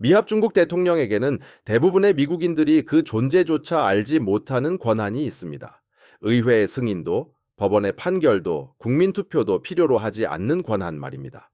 미합 중국 대통령에게는 대부분의 미국인들이 그 존재조차 알지 못하는 권한이 있습니다. 의회의 승인도, 법원의 판결도, 국민투표도 필요로 하지 않는 권한 말입니다.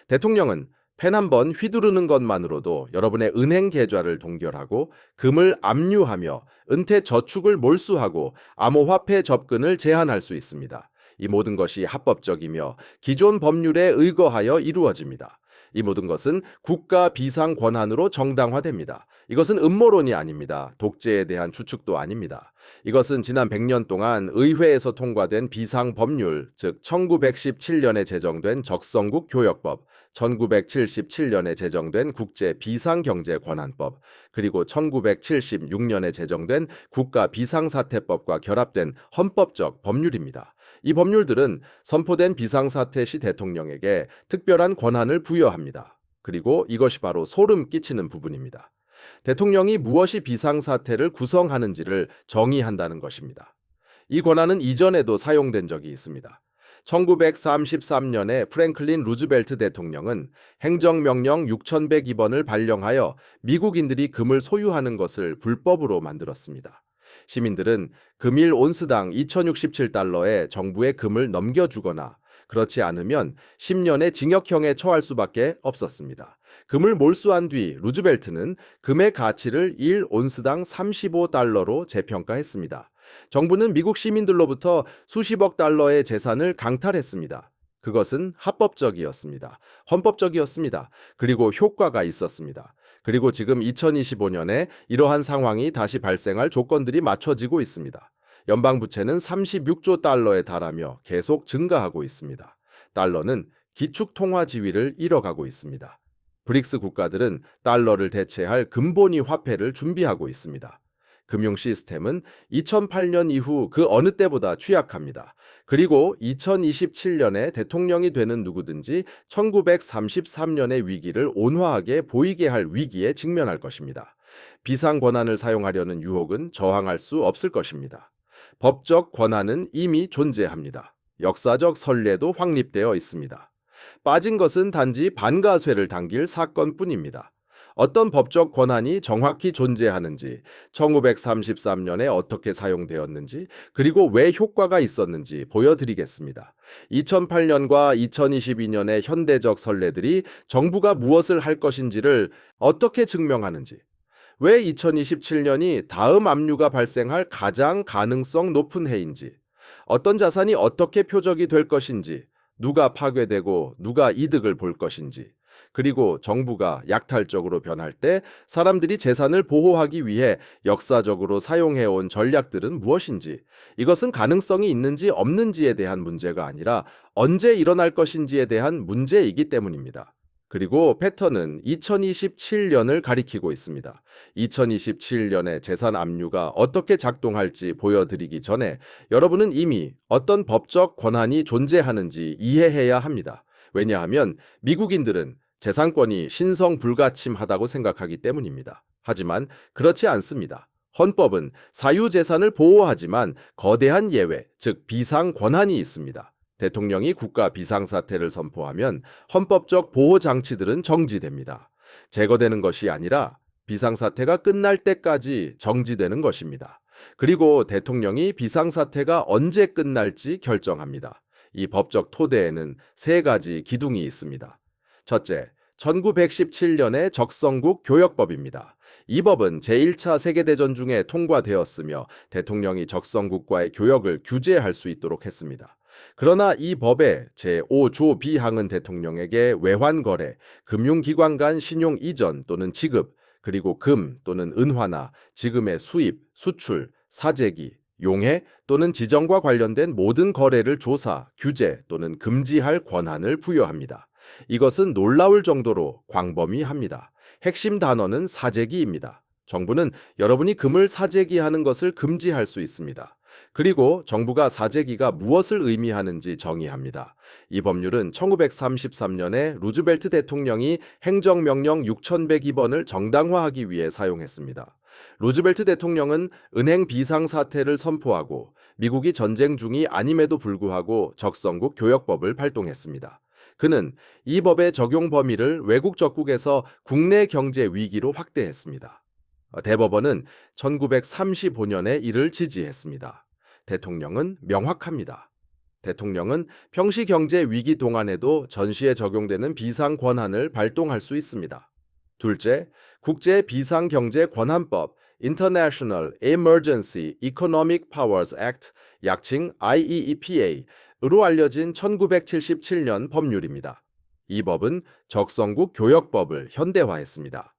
대통령은 펜 한 번 휘두르는 것만으로도 여러분의 은행 계좌를 동결하고 금을 압류하며 은퇴 저축을 몰수하고 암호화폐 접근을 제한할 수 있습니다. 이 모든 것이 합법적이며 기존 법률에 의거하여 이루어집니다. 이 모든 것은 국가 비상 권한으로 정당화됩니다. 이것은 음모론이 아닙니다. 독재에 대한 추측도 아닙니다. 이것은 지난 100년 동안 의회에서 통과된 비상 법률, 즉 1917년에 제정된 적성국 교역법, 1977년에 제정된 국제 비상경제권한법, 그리고 1976년에 제정된 국가 비상사태법과 결합된 헌법적 법률입니다. 이 법률들은 선포된 비상사태 시 대통령에게 특별한 권한을 부여합니다. 그리고 이것이 바로 소름 끼치는 부분입니다. 대통령이 무엇이 비상사태를 구성하는지를 정의한다는 것입니다. 이 권한은 이전에도 사용된 적이 있습니다. 1933년에 프랭클린 루즈벨트 대통령은 행정명령 6102번을 발령하여 미국인들이 금을 소유하는 것을 불법으로 만들었습니다. 시민들은 금일 온스당 2067달러에 정부에 금을 넘겨주거나 그렇지 않으면 10년의 징역형에 처할 수밖에 없었습니다. 금을 몰수한 뒤 루즈벨트는 금의 가치를 1온스당 35달러로 재평가했습니다. 정부는 미국 시민들로부터 수십억 달러의 재산을 강탈했습니다. 그것은 합법적이었습니다. 헌법적이었습니다. 그리고 효과가 있었습니다. 그리고 지금 2025년에 이러한 상황이 다시 발생할 조건들이 맞춰지고 있습니다. 연방 부채는 36조 달러에 달하며 계속 증가하고 있습니다. 달러는 기축 통화 지위를 잃어가고 있습니다. 브릭스 국가들은 달러를 대체할 근본위 화폐를 준비하고 있습니다. 금융 시스템은 2008년 이후 그 어느 때보다 취약합니다. 그리고 2027년에 대통령이 되는 누구든지 1933년의 위기를 온화하게 보이게 할 위기에 직면할 것입니다. 비상 권한을 사용하려는 유혹은 저항할 수 없을 것입니다. 법적 권한은 이미 존재합니다. 역사적 선례도 확립되어 있습니다. 빠진 것은 단지 반가쇠를 당길 사건뿐입니다. 어떤 법적 권한이 정확히 존재하는지, 1933년에 어떻게 사용되었는지, 그리고 왜 효과가 있었는지 보여드리겠습니다. 2008년과 2022년의 현대적 선례들이 정부가 무엇을 할 것인지를 어떻게 증명하는지, 왜 2027년이 다음 압류가 발생할 가장 가능성 높은 해인지, 어떤 자산이 어떻게 표적이 될 것인지, 누가 파괴되고 누가 이득을 볼 것인지, 그리고 정부가 약탈적으로 변할 때 사람들이 재산을 보호하기 위해 역사적으로 사용해온 전략들은 무엇인지, 이것은 가능성이 있는지 없는지에 대한 문제가 아니라 언제 일어날 것인지에 대한 문제이기 때문입니다. 그리고 패턴은 2027년을 가리키고 있습니다. 2027년의 재산 압류가 어떻게 작동할지 보여드리기 전에 여러분은 이미 어떤 법적 권한이 존재하는지 이해해야 합니다. 왜냐하면 미국인들은 재산권이 신성 불가침하다고 생각하기 때문입니다. 하지만 그렇지 않습니다. 헌법은 사유재산을 보호하지만 거대한 예외, 즉 비상 권한이 있습니다. 대통령이 국가 비상사태를 선포하면 헌법적 보호 장치들은 정지됩니다. 제거되는 것이 아니라 비상사태가 끝날 때까지 정지되는 것입니다. 그리고 대통령이 비상사태가 언제 끝날지 결정합니다. 이 법적 토대에는 세 가지 기둥이 있습니다. 첫째, 1917년의 적성국 교역법입니다. 이 법은 제1차 세계대전 중에 통과되었으며 대통령이 적성국과의 교역을 규제할 수 있도록 했습니다. 그러나 이 법의 제5조 B항은 대통령에게 외환거래, 금융기관 간 신용 이전 또는 지급, 그리고 금 또는 은화나 지금의 수입, 수출, 사재기, 용해 또는 지정과 관련된 모든 거래를 조사, 규제 또는 금지할 권한을 부여합니다. 이것은 놀라울 정도로 광범위합니다. 핵심 단어는 사재기입니다. 정부는 여러분이 금을 사재기하는 것을 금지할 수 있습니다. 그리고 정부가 사재기가 무엇을 의미하는지 정의합니다. 이 법률은 1933년에 루즈벨트 대통령이 행정명령 6102번을 정당화하기 위해 사용했습니다. 루즈벨트 대통령은 은행 비상사태를 선포하고 미국이 전쟁 중이 아님에도 불구하고 적성국 교역법을 발동했습니다. 그는 이 법의 적용 범위를 외국 적국에서 국내 경제 위기로 확대했습니다. 대법원은 1935년에 이를 지지했습니다. 대통령은 명확합니다. 대통령은 평시 경제 위기 동안에도 전시에 적용되는 비상 권한을 발동할 수 있습니다. 둘째, 국제 비상경제 권한법 International Emergency Economic Powers Act, 약칭 IEEPA로 알려진 1977년 법률입니다. 이 법은 적성국 교역법을 현대화했습니다.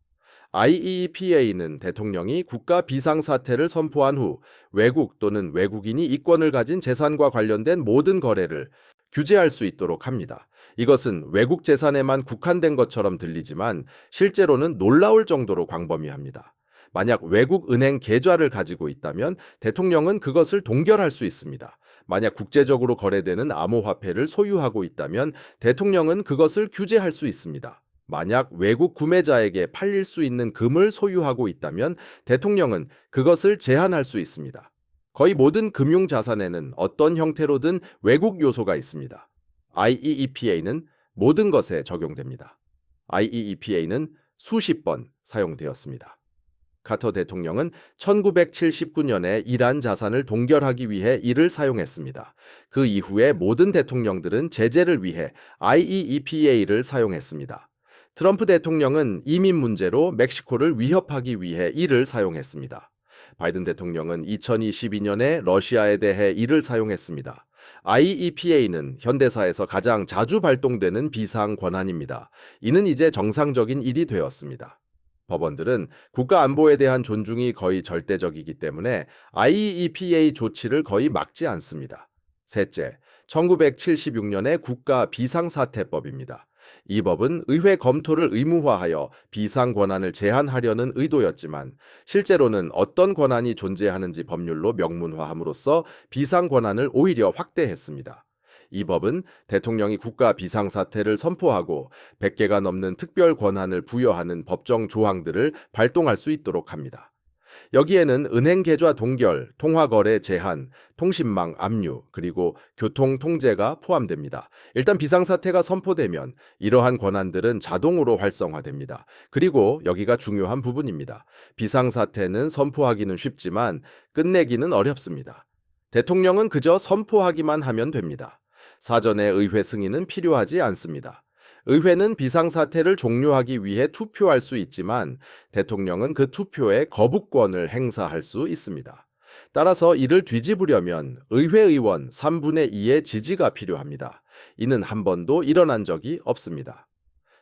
IEEPA는 대통령이 국가 비상사태를 선포한 후 외국 또는 외국인이 이권을 가진 재산과 관련된 모든 거래를 규제할 수 있도록 합니다. 이것은 외국 재산에만 국한된 것처럼 들리지만 실제로는 놀라울 정도로 광범위합니다. 만약 외국 은행 계좌를 가지고 있다면 대통령은 그것을 동결할 수 있습니다. 만약 국제적으로 거래되는 암호화폐를 소유하고 있다면 대통령은 그것을 규제할 수 있습니다. 만약 외국 구매자에게 팔릴 수 있는 금을 소유하고 있다면 대통령은 그것을 제한할 수 있습니다. 거의 모든 금융자산에는 어떤 형태로든 외국 요소가 있습니다. IEEPA는 모든 것에 적용됩니다. IEEPA는 수십 번 사용되었습니다. 카터 대통령은 1979년에 이란 자산을 동결하기 위해 이를 사용했습니다. 그 이후에 모든 대통령들은 제재를 위해 IEEPA를 사용했습니다. 트럼프 대통령은 이민 문제로 멕시코를 위협하기 위해 이를 사용했습니다. 바이든 대통령은 2022년에 러시아에 대해 이를 사용했습니다. IEPA는 현대사에서 가장 자주 발동되는 비상 권한입니다. 이는 이제 정상적인 일이 되었습니다. 법원들은 국가 안보에 대한 존중이 거의 절대적이기 때문에 IEPA 조치를 거의 막지 않습니다. 셋째, 1976년의 국가 비상사태법입니다. 이 법은 의회 검토를 의무화하여 비상 권한을 제한하려는 의도였지만 실제로는 어떤 권한이 존재하는지 법률로 명문화함으로써 비상 권한을 오히려 확대했습니다. 이 법은 대통령이 국가 비상사태를 선포하고 100개가 넘는 특별 권한을 부여하는 법정 조항들을 발동할 수 있도록 합니다. 여기에는 은행 계좌 동결, 통화거래 제한, 통신망 압류, 그리고 교통 통제가 포함됩니다. 일단 비상사태가 선포되면 이러한 권한들은 자동으로 활성화됩니다. 그리고 여기가 중요한 부분입니다. 비상사태는 선포하기는 쉽지만 끝내기는 어렵습니다. 대통령은 그저 선포하기만 하면 됩니다. 사전에 의회 승인은 필요하지 않습니다. 의회는 비상사태를 종료하기 위해 투표할 수 있지만 대통령은 그 투표에 거부권을 행사할 수 있습니다. 따라서 이를 뒤집으려면 의회 의원 3분의 2의 지지가 필요합니다. 이는 한 번도 일어난 적이 없습니다.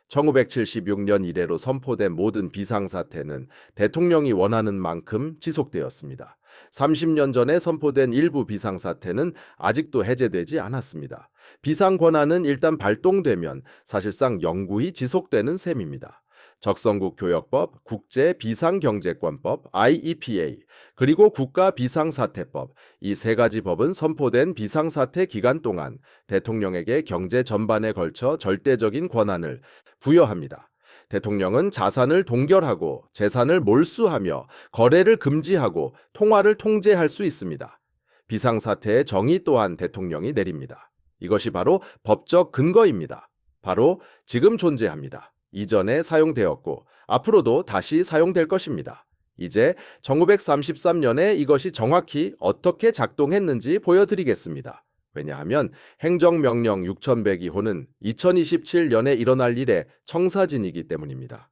1976년 이래로 선포된 모든 비상사태는 대통령이 원하는 만큼 지속되었습니다. 30년 전에 선포된 일부 비상사태는 아직도 해제되지 않았습니다. 비상권한은 일단 발동되면 사실상 영구히 지속되는 셈입니다. 적성국 교역법, 국제비상경제권법, IEPA, 그리고 국가비상사태법, 이 세 가지 법은 선포된 비상사태 기간 동안 대통령에게 경제 전반에 걸쳐 절대적인 권한을 부여합니다. 대통령은 자산을 동결하고 재산을 몰수하며 거래를 금지하고 통화를 통제할 수 있습니다. 비상사태의 정의 또한 대통령이 내립니다. 이것이 바로 법적 근거입니다. 바로 지금 존재합니다. 이전에 사용되었고 앞으로도 다시 사용될 것입니다. 이제 1933년에 이것이 정확히 어떻게 작동했는지 보여드리겠습니다. 왜냐하면 행정명령 6102호는 2027년에 일어날 일의 청사진이기 때문입니다.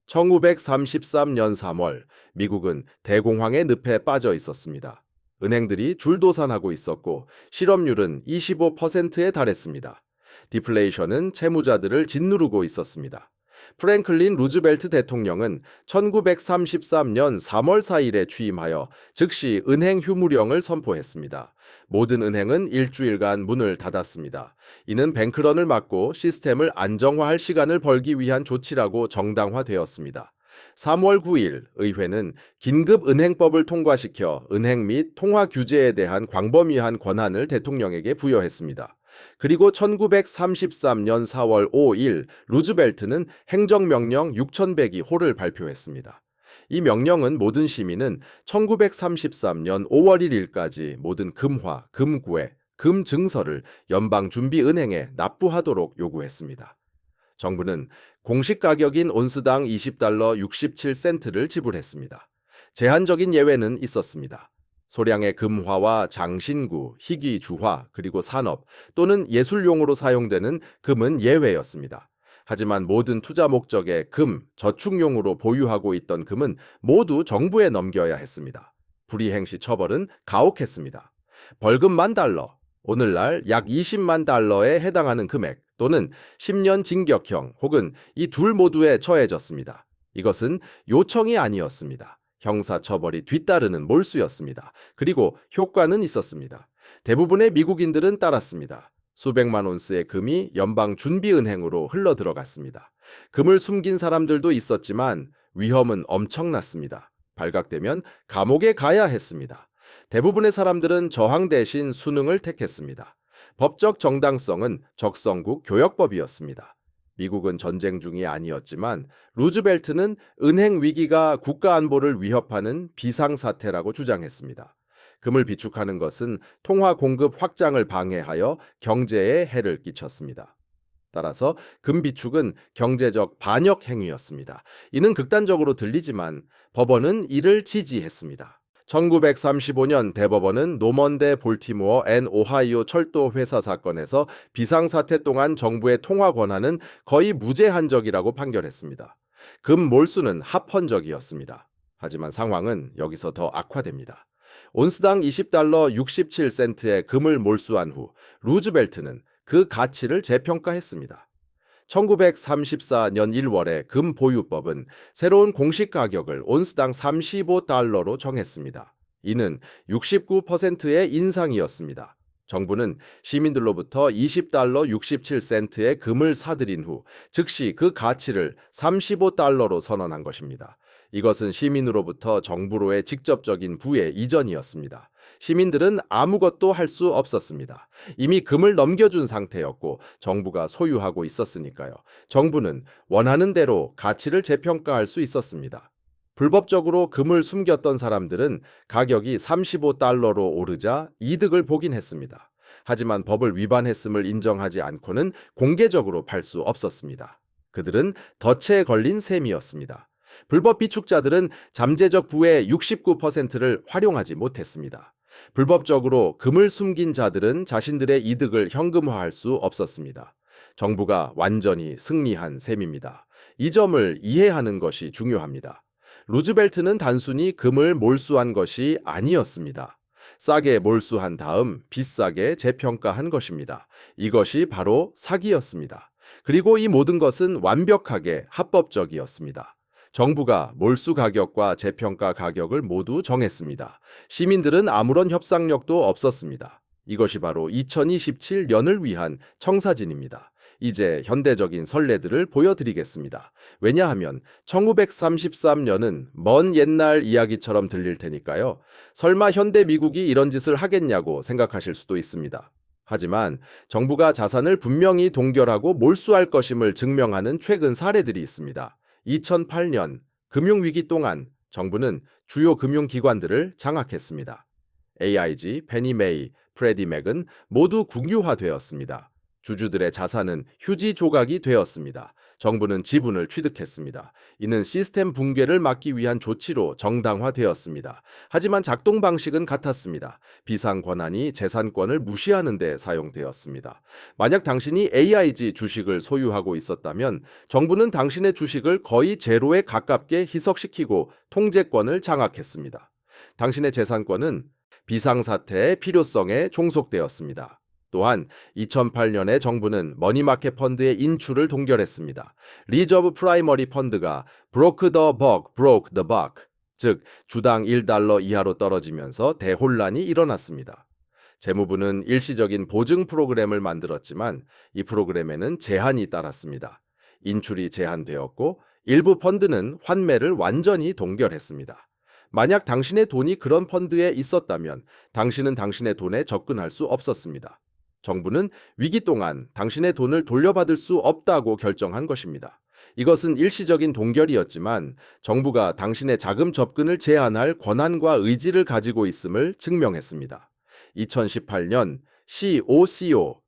1933년 3월, 미국은 대공황의 늪에 빠져 있었습니다. 은행들이 줄도산하고 있었고 실업률은 25%에 달했습니다. 디플레이션은 채무자들을 짓누르고 있었습니다. 프랭클린 루즈벨트 대통령은 1933년 3월 4일에 취임하여 즉시 은행 휴무령을 선포했습니다. 모든 은행은 일주일간 문을 닫았습니다. 이는 뱅크런을 막고 시스템을 안정화할 시간을 벌기 위한 조치라고 정당화되었습니다. 3월 9일 의회는 긴급은행법을 통과시켜 은행 및 통화 규제에 대한 광범위한 권한을 대통령에게 부여했습니다. 그리고 1933년 4월 5일 루즈벨트는 행정명령 6102호를 발표했습니다. 이 명령은 모든 시민은 1933년 5월 1일까지 모든 금화, 금괴, 금 증서를 연방준비은행에 납부하도록 요구했습니다. 정부는 공식 가격인 온스당 20달러 67센트를 지불했습니다. 제한적인 예외는 있었습니다. 소량의 금화와 장신구, 희귀 주화, 그리고 산업 또는 예술용으로 사용되는 금은 예외였습니다. 하지만 모든 투자 목적의 금, 저축용으로 보유하고 있던 금은 모두 정부에 넘겨야 했습니다. 불이행 시 처벌은 가혹했습니다. 벌금 10,000달러, 오늘날 약 20만 달러에 해당하는 금액 또는 10년 징역형 혹은 이 둘 모두에 처해졌습니다. 이것은 요청이 아니었습니다. 형사처벌이 뒤따르는 몰수였습니다. 그리고 효과는 있었습니다. 대부분의 미국인들은 따랐습니다. 수백만 온스의 금이 연방준비은행으로 흘러들어갔습니다. 금을 숨긴 사람들도 있었지만 위험은 엄청났습니다. 발각되면 감옥에 가야 했습니다. 대부분의 사람들은 저항 대신 수능을 택했습니다. 법적 정당성은 적성국 교역법이었습니다. 미국은 전쟁 중이 아니었지만 루즈벨트는 은행 위기가 국가 안보를 위협하는 비상사태라고 주장했습니다. 금을 비축하는 것은 통화 공급 확장을 방해하여 경제에 해를 끼쳤습니다. 따라서 금 비축은 경제적 반역 행위였습니다. 이는 극단적으로 들리지만 법원은 이를 지지했습니다. 1935년 대법원은 노먼대 볼티모어 앤 오하이오 철도 회사 사건에서 비상사태 동안 정부의 통화 권한은 거의 무제한적이라고 판결했습니다. 금 몰수는 합헌적이었습니다. 하지만 상황은 여기서 더 악화됩니다. 온스당 20달러 67센트의 금을 몰수한 후 루즈벨트는 그 가치를 재평가했습니다. 1934년 1월에 금 보유법은 새로운 공식 가격을 온스당 35달러로 정했습니다. 이는 69%의 인상이었습니다. 정부는 시민들로부터 20달러 67센트의 금을 사들인 후 즉시 그 가치를 35달러로 선언한 것입니다. 이것은 시민으로부터 정부로의 직접적인 부의 이전이었습니다. 시민들은 아무것도 할 수 없었습니다. 이미 금을 넘겨준 상태였고 정부가 소유하고 있었으니까요. 정부는 원하는 대로 가치를 재평가할 수 있었습니다. 불법적으로 금을 숨겼던 사람들은 가격이 35달러로 오르자 이득을 보긴 했습니다. 하지만 법을 위반했음을 인정하지 않고는 공개적으로 팔 수 없었습니다. 그들은 덫에 걸린 셈이었습니다. 불법 비축자들은 잠재적 부의 69%를 활용하지 못했습니다. 불법적으로 금을 숨긴 자들은 자신들의 이득을 현금화할 수 없었습니다. 정부가 완전히 승리한 셈입니다. 이 점을 이해하는 것이 중요합니다. 루즈벨트는 단순히 금을 몰수한 것이 아니었습니다. 싸게 몰수한 다음 비싸게 재평가한 것입니다. 이것이 바로 사기였습니다. 그리고 이 모든 것은 완벽하게 합법적이었습니다. 정부가 몰수 가격과 재평가 가격을 모두 정했습니다. 시민들은 아무런 협상력도 없었습니다. 이것이 바로 2027년을 위한 청사진입니다. 이제 현대적인 선례들을 보여드리겠습니다. 왜냐하면 1933년은 먼 옛날 이야기처럼 들릴 테니까요. 설마 현대 미국이 이런 짓을 하겠냐고 생각하실 수도 있습니다. 하지만 정부가 자산을 분명히 동결하고 몰수할 것임을 증명하는 최근 사례들이 있습니다. 2008년 금융위기 동안 정부는 주요 금융기관들을 장악했습니다. AIG, 페니메이, 프레디맥은 모두 국유화되었습니다. 주주들의 자산은 휴지 조각이 되었습니다. 정부는 지분을 취득했습니다. 이는 시스템 붕괴를 막기 위한 조치로 정당화되었습니다. 하지만 작동 방식은 같았습니다. 비상 권한이 재산권을 무시하는 데 사용되었습니다. 만약 당신이 AIG 주식을 소유하고 있었다면 정부는 당신의 주식을 거의 제로에 가깝게 희석시키고 통제권을 장악했습니다. 당신의 재산권은 비상사태의 필요성에 종속되었습니다. 또한 2008년에 정부는 머니마켓 펀드의 인출을 동결했습니다. 리저브 프라이머리 펀드가 broke the buck, 즉 주당 1달러 이하로 떨어지면서 대혼란이 일어났습니다. 재무부는 일시적인 보증 프로그램을 만들었지만 이 프로그램에는 제한이 따랐습니다. 인출이 제한되었고 일부 펀드는 환매를 완전히 동결했습니다. 만약 당신의 돈이 그런 펀드에 있었다면 당신은 당신의 돈에 접근할 수 없었습니다. 정부는 위기 동안 당신의 돈을 돌려받을 수 없다고 결정한 것입니다. 이것은 일시적인 동결이었지만 정부가 당신의 자금 접근을 제한할 권한과 의지를 가지고 있음을 증명했습니다. 2018년 COCO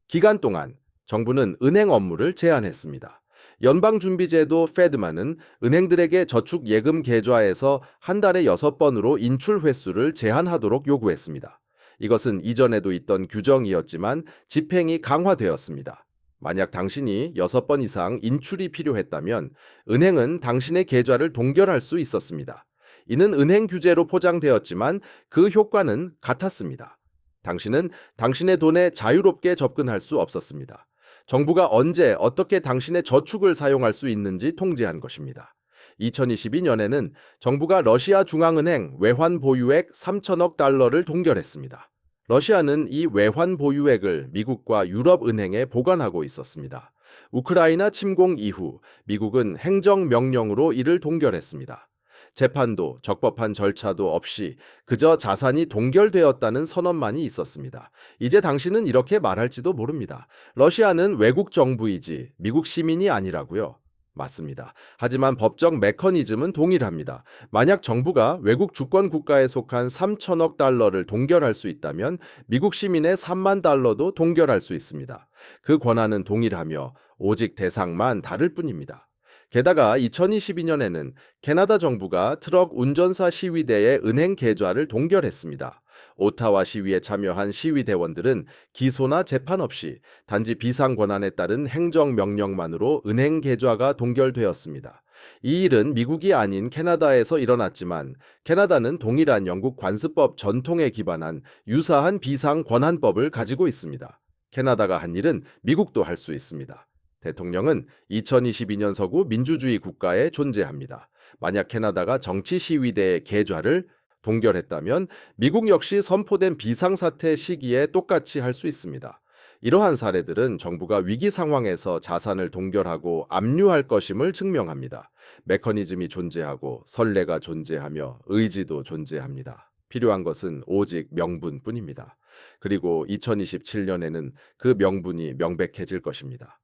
기간 동안 정부는 은행 업무를 제한했습니다. 연방준비제도 페드만은 은행들에게 저축 예금 계좌에서 한 달에 6번으로 인출 횟수를 제한하도록 요구했습니다. 이것은 이전에도 있던 규정이었지만 집행이 강화되었습니다. 만약 당신이 6번 이상 인출이 필요했다면 은행은 당신의 계좌를 동결할 수 있었습니다. 이는 은행 규제로 포장되었지만 그 효과는 같았습니다. 당신은 당신의 돈에 자유롭게 접근할 수 없었습니다. 정부가 언제 어떻게 당신의 저축을 사용할 수 있는지 통제한 것입니다. 2022년에는 정부가 러시아 중앙은행 외환 보유액 3천억 달러를 동결했습니다. 러시아는 이 외환 보유액을 미국과 유럽은행에 보관하고 있었습니다. 우크라이나 침공 이후 미국은 행정명령으로 이를 동결했습니다. 재판도 적법한 절차도 없이 그저 자산이 동결되었다는 선언만이 있었습니다. 이제 당신은 이렇게 말할지도 모릅니다. 러시아는 외국 정부이지 미국 시민이 아니라고요. 맞습니다. 하지만 법적 메커니즘은 동일합니다. 만약 정부가 외국 주권 국가에 속한 3천억 달러를 동결할 수 있다면 미국 시민의 3만 달러도 동결할 수 있습니다. 그 권한은 동일하며 오직 대상만 다를 뿐입니다. 게다가 2022년에는 캐나다 정부가 트럭 운전사 시위대의 은행 계좌를 동결했습니다. 오타와 시위에 참여한 시위대원들은 기소나 재판 없이 단지 비상 권한에 따른 행정명령만으로 은행 계좌가 동결되었습니다. 이 일은 미국이 아닌 캐나다에서 일어났지만 캐나다는 동일한 영국 관습법 전통에 기반한 유사한 비상 권한법을 가지고 있습니다. 캐나다가 한 일은 미국도 할 수 있습니다. 대통령은 2022년 서구 민주주의 국가에 존재합니다. 만약 캐나다가 정치 시위대의 계좌를 동결했다면 미국 역시 선포된 비상사태 시기에 똑같이 할 수 있습니다. 이러한 사례들은 정부가 위기 상황에서 자산을 동결하고 압류할 것임을 증명합니다. 메커니즘이 존재하고 선례가 존재하며 의지도 존재합니다. 필요한 것은 오직 명분뿐입니다. 그리고 2027년에는 그 명분이 명백해질 것입니다.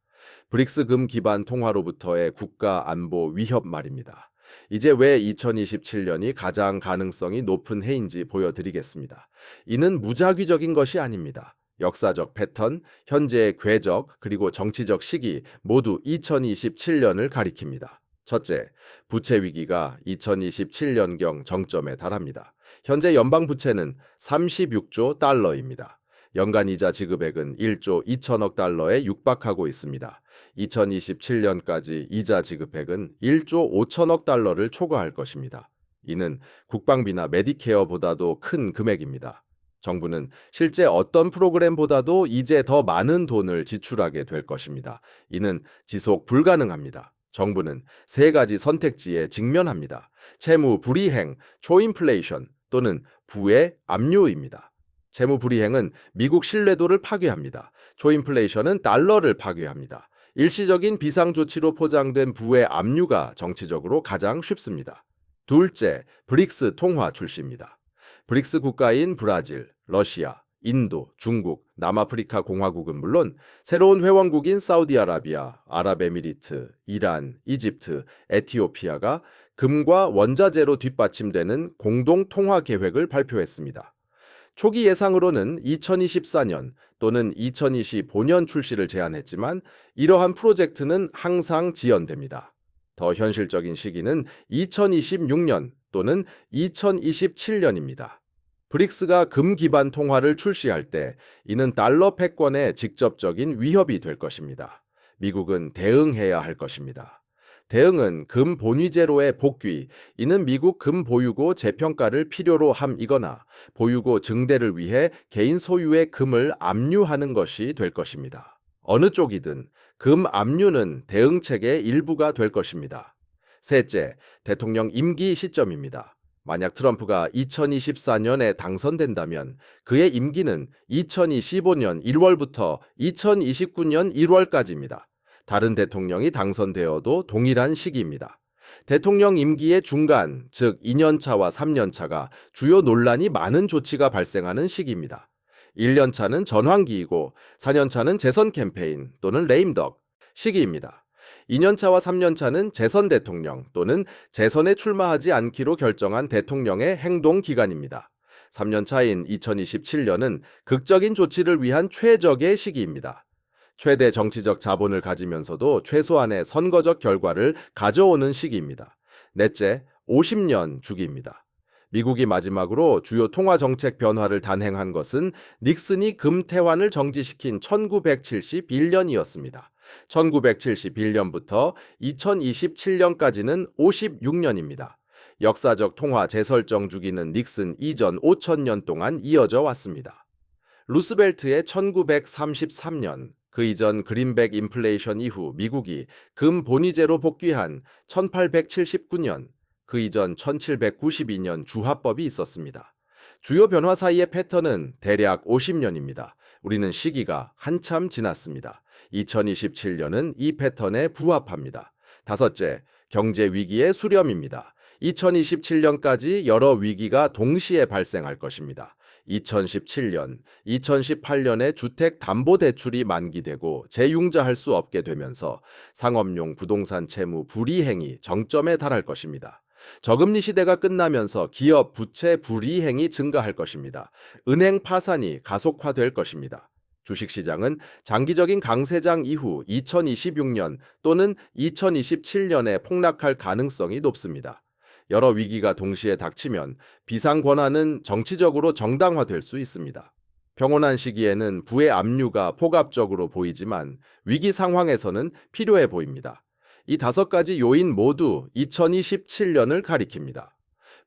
브릭스 금 기반 통화로부터의 국가 안보 위협 말입니다. 이제 왜 2027년이 가장 가능성이 높은 해인지 보여드리겠습니다. 이는 무작위적인 것이 아닙니다. 역사적 패턴, 현재의 궤적, 그리고 정치적 시기 모두 2027년을 가리킵니다. 첫째, 부채 위기가 2027년경 정점에 달합니다. 현재 연방 부채는 36조 달러입니다. 연간 이자 지급액은 1조 2천억 달러에 육박하고 있습니다. 2027년까지 이자 지급액은 1조 5천억 달러를 초과할 것입니다. 이는 국방비나 메디케어보다도 큰 금액입니다. 정부는 실제 어떤 프로그램보다도 이제 더 많은 돈을 지출하게 될 것입니다. 이는 지속 불가능합니다. 정부는 세 가지 선택지에 직면합니다. 채무 불이행, 초인플레이션 또는 부의 압류입니다. 채무 불이행은 미국 신뢰도를 파괴합니다. 초인플레이션은 달러를 파괴합니다. 일시적인 비상조치로 포장된 부의 압류가 정치적으로 가장 쉽습니다. 둘째, 브릭스 통화 출시입니다. 브릭스 국가인 브라질, 러시아, 인도, 중국, 남아프리카 공화국은 물론 새로운 회원국인 사우디아라비아, 아랍에미리트, 이란, 이집트, 에티오피아가 금과 원자재로 뒷받침되는 공동 통화 계획을 발표했습니다. 초기 예상으로는 2024년 또는 2025년 출시를 제안했지만 이러한 프로젝트는 항상 지연됩니다. 더 현실적인 시기는 2026년 또는 2027년입니다. 브릭스가 금 기반 통화를 출시할 때 이는 달러 패권에 직접적인 위협이 될 것입니다. 미국은 대응해야 할 것입니다. 대응은 금 본위제로의 복귀, 이는 미국 금 보유고 재평가를 필요로 함이거나 보유고 증대를 위해 개인 소유의 금을 압류하는 것이 될 것입니다. 어느 쪽이든 금 압류는 대응책의 일부가 될 것입니다. 셋째, 대통령 임기 시점입니다. 만약 트럼프가 2024년에 당선된다면 그의 임기는 2025년 1월부터 2029년 1월까지입니다. 다른 대통령이 당선되어도 동일한 시기입니다. 대통령 임기의 중간, 즉 2년차와 3년차가 주요 논란이 많은 조치가 발생하는 시기입니다. 1년차는 전환기이고 4년차는 재선 캠페인 또는 레임덕 시기입니다. 2년차와 3년차는 재선 대통령 또는 재선에 출마하지 않기로 결정한 대통령의 행동 기간입니다. 3년 차인 2027년은 극적인 조치를 위한 최적의 시기입니다. 최대 정치적 자본을 가지면서도 최소한의 선거적 결과를 가져오는 시기입니다. 넷째, 50년 주기입니다. 미국이 마지막으로 주요 통화 정책 변화를 단행한 것은 닉슨이 금태환을 정지시킨 1971년이었습니다. 1971년부터 2027년까지는 56년입니다. 역사적 통화 재설정 주기는 닉슨 이전 5,000년 동안 이어져 왔습니다. 루스벨트의 1933년, 그 이전 그린백 인플레이션 이후 미국이 금 본위제로 복귀한 1879년, 그 이전 1792년 주화법이 있었습니다. 주요 변화 사이의 패턴은 대략 50년입니다. 우리는 시기가 한참 지났습니다. 2027년은 이 패턴에 부합합니다. 다섯째, 경제 위기의 수렴입니다. 2027년까지 여러 위기가 동시에 발생할 것입니다. 2017년, 2018년에 주택담보대출이 만기되고 재융자할 수 없게 되면서 상업용 부동산 채무 불이행이 정점에 달할 것입니다. 저금리 시대가 끝나면서 기업 부채 불이행이 증가할 것입니다. 은행 파산이 가속화될 것입니다. 주식시장은 장기적인 강세장 이후 2026년 또는 2027년에 폭락할 가능성이 높습니다. 여러 위기가 동시에 닥치면 비상 권한은 정치적으로 정당화될 수 있습니다. 평온한 시기에는 부의 압류가 폭압적으로 보이지만 위기 상황에서는 필요해 보입니다. 이 5가지 요인 모두 2027년을 가리킵니다.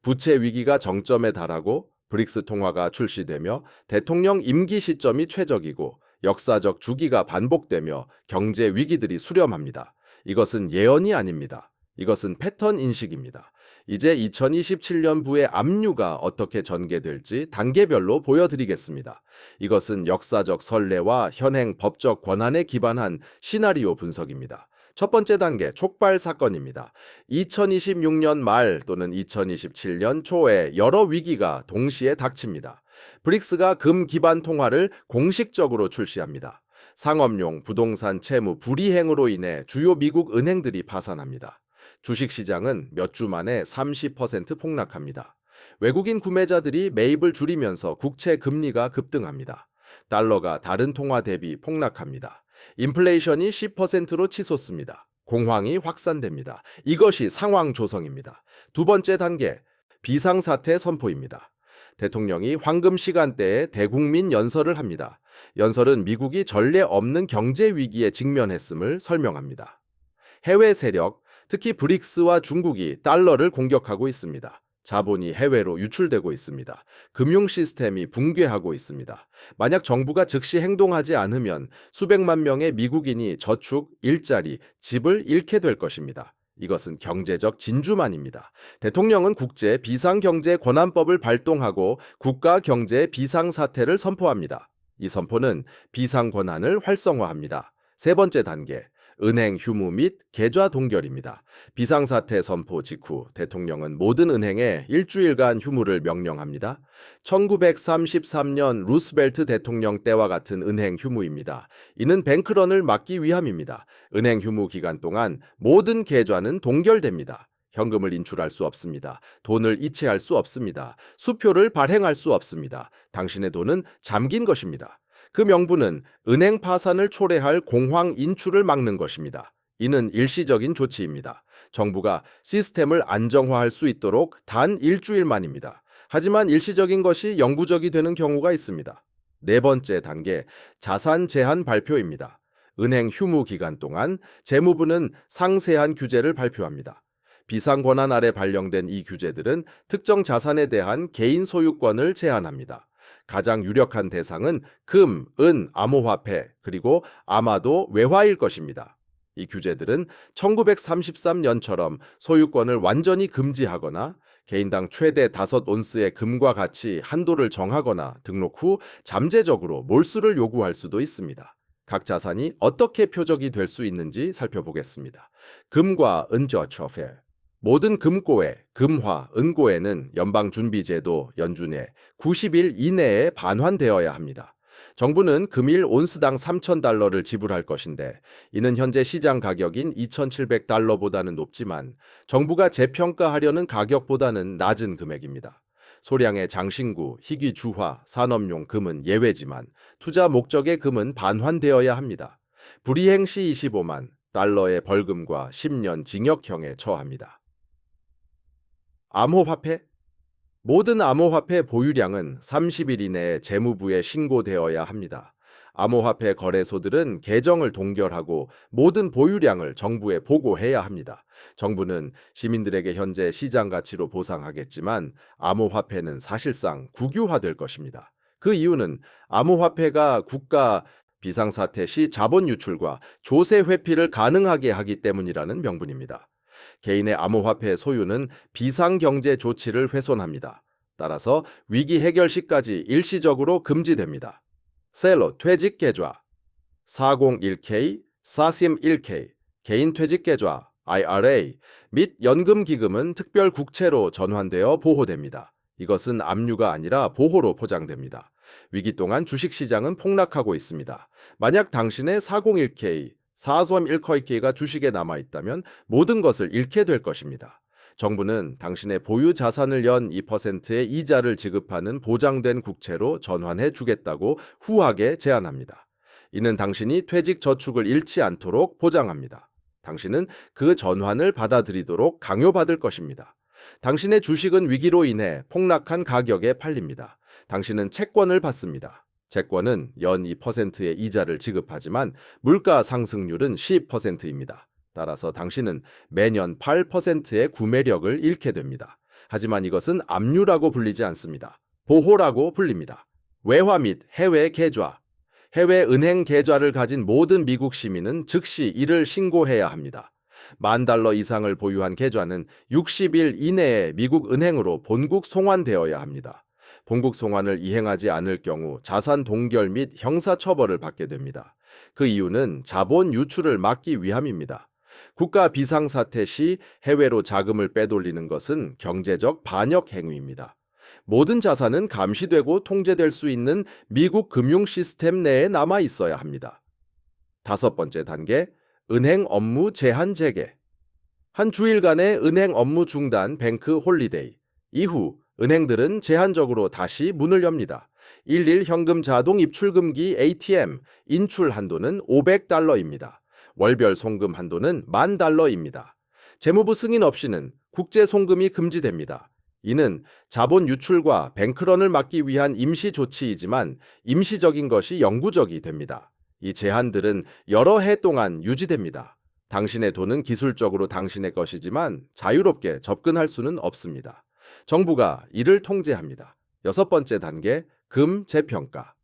부채 위기가 정점에 달하고 브릭스 통화가 출시되며 대통령 임기 시점이 최적이고 역사적 주기가 반복되며 경제 위기들이 수렴합니다. 이것은 예언이 아닙니다. 이것은 패턴 인식입니다. 이제 2027년부의 압류가 어떻게 전개될지 단계별로 보여드리겠습니다. 이것은 역사적 선례와 현행 법적 권한에 기반한 시나리오 분석입니다. 첫 번째 단계, 촉발 사건입니다. 2026년 말 또는 2027년 초에 여러 위기가 동시에 닥칩니다. 브릭스가 금 기반 통화를 공식적으로 출시합니다. 상업용 부동산 채무 불이행으로 인해 주요 미국 은행들이 파산합니다. 주식시장은 몇 주 만에 30% 폭락합니다. 외국인 구매자들이 매입을 줄이면서 국채 금리가 급등합니다. 달러가 다른 통화 대비 폭락합니다. 인플레이션이 10%로 치솟습니다. 공황이 확산됩니다. 이것이 상황 조성입니다. 두 번째 단계, 비상사태 선포입니다. 대통령이 황금 시간대에 대국민 연설을 합니다. 연설은 미국이 전례 없는 경제 위기에 직면했음을 설명합니다. 해외 세력, 특히 브릭스와 중국이 달러를 공격하고 있습니다. 자본이 해외로 유출되고 있습니다. 금융 시스템이 붕괴하고 있습니다. 만약 정부가 즉시 행동하지 않으면 수백만 명의 미국인이 저축, 일자리, 집을 잃게 될 것입니다. 이것은 경제적 진주만입니다. 대통령은 국제 비상경제 권한법을 발동하고 국가 경제 비상사태를 선포합니다. 이 선포는 비상 권한을 활성화합니다. 세 번째 단계, 은행 휴무 및 계좌 동결입니다. 비상사태 선포 직후 대통령은 모든 은행에 일주일간 휴무를 명령합니다. 1933년 루스벨트 대통령 때와 같은 은행 휴무입니다. 이는 뱅크런을 막기 위함입니다. 은행 휴무 기간 동안 모든 계좌는 동결됩니다. 현금을 인출할 수 없습니다. 돈을 이체할 수 없습니다. 수표를 발행할 수 없습니다. 당신의 돈은 잠긴 것입니다. 그 명분은 은행 파산을 초래할 공황 인출을 막는 것입니다. 이는 일시적인 조치입니다. 정부가 시스템을 안정화할 수 있도록 단 일주일만입니다. 하지만 일시적인 것이 영구적이 되는 경우가 있습니다. 네 번째 단계, 자산 제한 발표입니다. 은행 휴무 기간 동안 재무부는 상세한 규제를 발표합니다. 비상권한 아래 발령된 이 규제들은 특정 자산에 대한 개인 소유권을 제한합니다. 가장 유력한 대상은 금, 은, 암호화폐, 그리고 아마도 외화일 것입니다. 이 규제들은 1933년처럼 소유권을 완전히 금지하거나 개인당 최대 5온스의 금과 같이 한도를 정하거나 등록 후 잠재적으로 몰수를 요구할 수도 있습니다. 각 자산이 어떻게 표적이 될 수 있는지 살펴보겠습니다. 금과 은저처페 모든 금고에, 금화, 은고에는 연방준비제도 연준에 90일 이내에 반환되어야 합니다. 정부는 금일 온스당 3,000달러를 지불할 것인데 이는 현재 시장 가격인 2,700달러보다는 높지만 정부가 재평가하려는 가격보다는 낮은 금액입니다. 소량의 장신구, 희귀 주화, 산업용 금은 예외지만 투자 목적의 금은 반환되어야 합니다. 불이행 시 25만 달러의 벌금과 10년 징역형에 처합니다. 암호화폐? 모든 암호화폐 보유량은 30일 이내에 재무부에 신고되어야 합니다. 암호화폐 거래소들은 계정을 동결하고 모든 보유량을 정부에 보고해야 합니다. 정부는 시민들에게 현재 시장 가치로 보상하겠지만 암호화폐는 사실상 국유화될 것입니다. 그 이유는 암호화폐가 국가 비상사태 시 자본 유출과 조세 회피를 가능하게 하기 때문이라는 명분입니다. 개인의 암호화폐 소유는 비상경제 조치를 훼손합니다. 따라서 위기 해결 시까지 일시적으로 금지됩니다. 셀로 퇴직 계좌 401k, 431k, 개인 퇴직 계좌 IRA 및 연금기금은 특별 국채로 전환되어 보호됩니다. 이것은 압류가 아니라 보호로 포장됩니다. 위기 동안 주식시장은 폭락하고 있습니다. 만약 당신의 401k, 431k가 주식에 남아있다면 모든 것을 잃게 될 것입니다. 정부는 당신의 보유 자산을 연 2%의 이자를 지급하는 보장된 국채로 전환해 주겠다고 후하게 제안합니다. 이는 당신이 퇴직 저축을 잃지 않도록 보장합니다. 당신은 그 전환을 받아들이도록 강요받을 것입니다. 당신의 주식은 위기로 인해 폭락한 가격에 팔립니다. 당신은 채권을 받습니다. 채권은 연 2%의 이자를 지급하지만 물가 상승률은 10%입니다. 따라서 당신은 매년 8%의 구매력을 잃게 됩니다. 하지만 이것은 압류라고 불리지 않습니다. 보호라고 불립니다. 외화 및 해외 계좌. 해외 은행 계좌를 가진 모든 미국 시민은 즉시 이를 신고해야 합니다. $10,000 이상을 보유한 계좌는 60일 이내에 미국 은행으로 본국 송환되어야 합니다. 본국 송환을 이행하지 않을 경우 자산 동결 및 형사 처벌을 받게 됩니다. 그 이유는 자본 유출을 막기 위함입니다. 국가 비상사태 시 해외로 자금을 빼돌리는 것은 경제적 반역 행위입니다. 모든 자산은 감시되고 통제될 수 있는 미국 금융 시스템 내에 남아 있어야 합니다. 5번째 단계, 은행 업무 제한 재개. 한 주일간의 은행 업무 중단 뱅크 홀리데이. 이후 은행들은 제한적으로 다시 문을 엽니다. 일일 현금 자동 입출 금기 ATM 인출 한도는 $500입니다. 월별 송금 한도는 $10,000입니다. 재무부 승인 없이는 국제 송금이 금지됩니다. 이는 자본 유출과 뱅크런을 막기 위한 임시 조치이지만 임시적인 것이 영구적이 됩니다. 이 제한들은 여러 해 동안 유지됩니다. 당신의 돈은 기술적으로 당신의 것이지만 자유롭게 접근할 수는 없습니다. 정부가 이를 통제합니다. 6번째 단계, 금 재평가.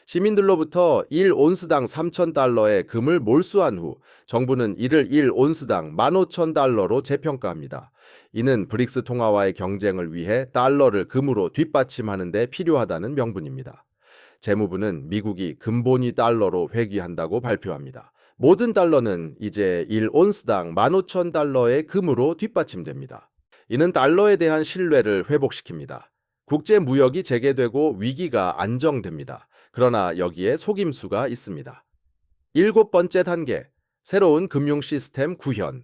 시민들로부터 1온스당 $3,000의 금을 몰수한 후 정부는 이를 1온스당 $15,000로 재평가합니다. 이는 브릭스 통화와의 경쟁을 위해 달러를 금으로 뒷받침하는 데 필요하다는 명분입니다. 재무부는 미국이 근본위 달러로 회귀한다고 발표합니다. 모든 달러는 이제 1온스당 $15,000의 금으로 뒷받침됩니다. 이는 달러에 대한 신뢰를 회복시킵니다. 국제 무역이 재개되고 위기가 안정됩니다. 그러나 여기에 속임수가 있습니다. 7번째 단계, 새로운 금융 시스템 구현.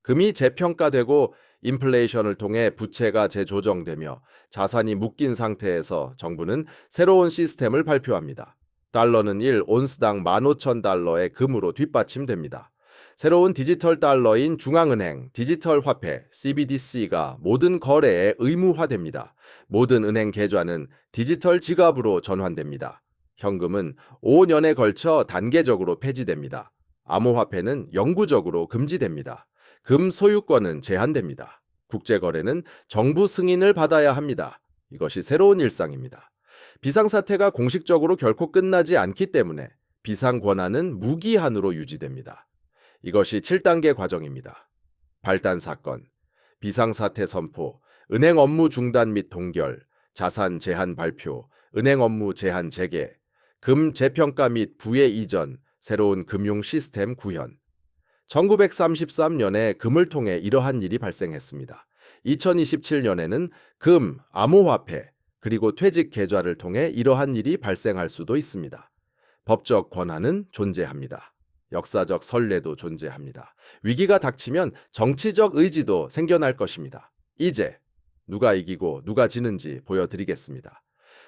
금이 재평가되고 인플레이션을 통해 부채가 재조정되며 자산이 묶인 상태에서 정부는 새로운 시스템을 발표합니다. 달러는 1온스당 $15,000의 금으로 뒷받침됩니다. 새로운 디지털 달러인 중앙은행 디지털 화폐 CBDC가 모든 거래에 의무화됩니다. 모든 은행 계좌는 디지털 지갑으로 전환됩니다. 현금은 5년에 걸쳐 단계적으로 폐지됩니다. 암호화폐는 영구적으로 금지됩니다. 금 소유권은 제한됩니다. 국제거래는 정부 승인을 받아야 합니다. 이것이 새로운 일상입니다. 비상사태가 공식적으로 결코 끝나지 않기 때문에 비상권한은 무기한으로 유지됩니다. 이것이 7단계 과정입니다. 발단 사건, 비상사태 선포, 은행 업무 중단 및 동결, 자산 제한 발표, 은행 업무 제한 재개, 금 재평가 및 부의 이전, 새로운 금융 시스템 구현. 1933년에 금을 통해 이러한 일이 발생했습니다. 2027년에는 금, 암호화폐, 그리고 퇴직 계좌를 통해 이러한 일이 발생할 수도 있습니다. 법적 권한은 존재합니다. 역사적 선례도 존재합니다. 위기가 닥치면 정치적 의지도 생겨날 것입니다. 이제 누가 이기고 누가 지는지 보여드리겠습니다.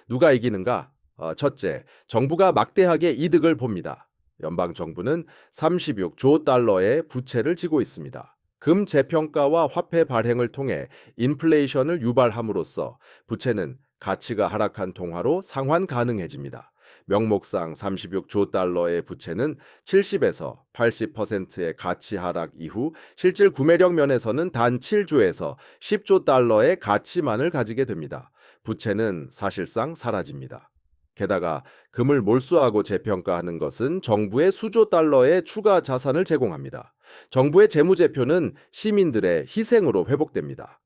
누가 이기는가? 첫째, 정부가 막대하게 이득을 봅니다. 연방 정부는 36조 달러의 부채를 지고 있습니다. 금 재평가와 화폐 발행을 통해 인플레이션을 유발함으로써 부채는 가치가 하락한 통화로 상환 가능해집니다. 명목상 36조 달러의 부채는 70에서 80%의 가치 하락 이후 실질 구매력 면에서는 단 7조에서 10조 달러의 가치만을 가지게 됩니다. 부채는 사실상 사라집니다. 게다가 금을 몰수하고 재평가하는 것은 정부의 수조 달러의 추가 자산을 제공합니다. 정부의 재무제표는 시민들의 희생으로 회복됩니다.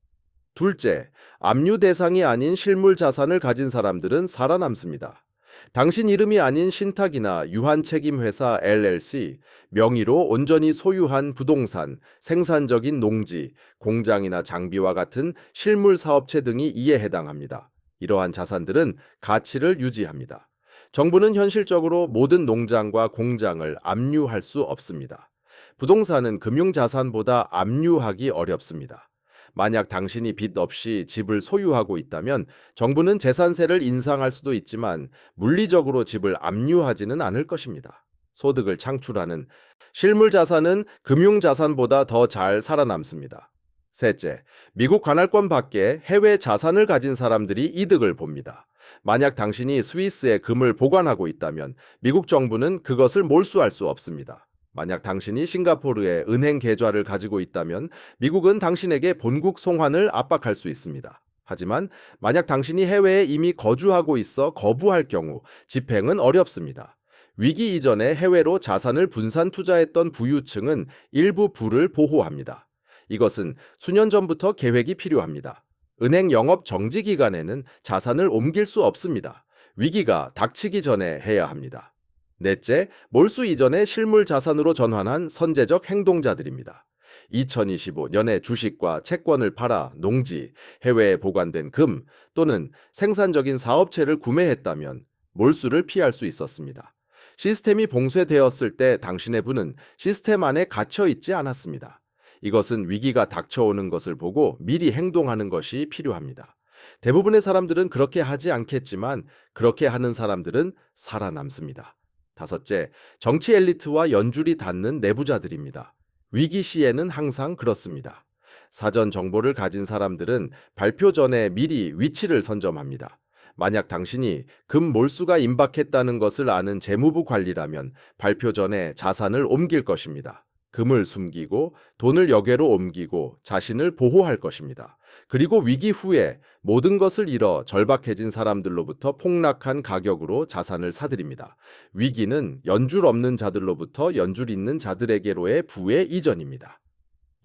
둘째, 압류 대상이 아닌 실물 자산을 가진 사람들은 살아남습니다. 당신 이름이 아닌 신탁이나 유한책임회사 LLC, 명의로 온전히 소유한 부동산, 생산적인 농지, 공장이나 장비와 같은 실물 사업체 등이 이에 해당합니다. 이러한 자산들은 가치를 유지합니다. 정부는 현실적으로 모든 농장과 공장을 압류할 수 없습니다. 부동산은 금융자산보다 압류하기 어렵습니다. 만약 당신이 빚 없이 집을 소유하고 있다면 정부는 재산세를 인상할 수도 있지만 물리적으로 집을 압류하지는 않을 것입니다. 소득을 창출하는 실물 자산은 금융 자산보다 더 잘 살아남습니다. 셋째, 미국 관할권 밖에 해외 자산을 가진 사람들이 이득을 봅니다. 만약 당신이 스위스에 금을 보관하고 있다면 미국 정부는 그것을 몰수할 수 없습니다. 만약 당신이 싱가포르에 은행 계좌를 가지고 있다면 미국은 당신에게 본국 송환을 압박할 수 있습니다. 하지만 만약 당신이 해외에 이미 거주하고 있어 거부할 경우 집행은 어렵습니다. 위기 이전에 해외로 자산을 분산 투자했던 부유층은 일부 부를 보호합니다. 이것은 수년 전부터 계획이 필요합니다. 은행 영업 정지 기간에는 자산을 옮길 수 없습니다. 위기가 닥치기 전에 해야 합니다. 넷째, 몰수 이전에 실물 자산으로 전환한 선제적 행동자들입니다. 2025년에 주식과 채권을 팔아 농지, 해외에 보관된 금 또는 생산적인 사업체를 구매했다면 몰수를 피할 수 있었습니다. 시스템이 봉쇄되었을 때 당신의 부는 시스템 안에 갇혀 있지 않았습니다. 이것은 위기가 닥쳐오는 것을 보고 미리 행동하는 것이 필요합니다. 대부분의 사람들은 그렇게 하지 않겠지만 그렇게 하는 사람들은 살아남습니다. 다섯째, 정치 엘리트와 연줄이 닿는 내부자들입니다. 위기 시에는 항상 그렇습니다. 사전 정보를 가진 사람들은 발표 전에 미리 위치를 선점합니다. 만약 당신이 금 몰수가 임박했다는 것을 아는 재무부 관리라면 발표 전에 자산을 옮길 것입니다. 금을 숨기고 돈을 여객로 옮기고 자신을 보호할 것입니다. 그리고 위기 후에 모든 것을 잃어 절박해진 사람들로부터 폭락한 가격으로 자산을 사들입니다. 위기는 연줄 없는 자들로부터 연줄 있는 자들에게로의 부의 이전입니다.